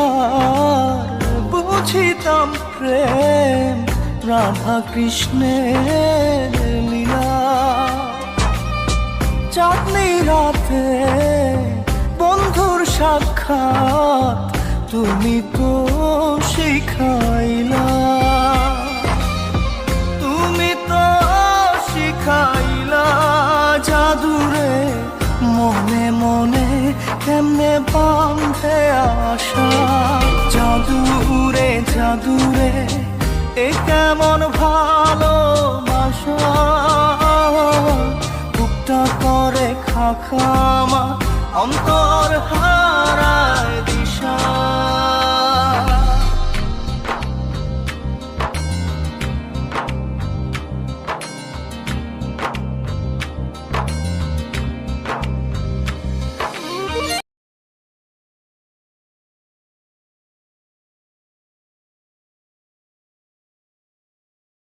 আর বুঝিতাম প্রেম রাধা কৃষ্ণের লীলা। চাঁদনি রাতে বন্ধুর সাক্ষাৎ তুমি তো শিখাইলা, তুমি তো শিখাইলা জাদুরে মনে মনে কেমনে বাঁধে আশা। জাদুরে জাদুরে এ কেমন ভালোবাসা, বুকটা করে খাখামা অন্তর হারায় দিশা।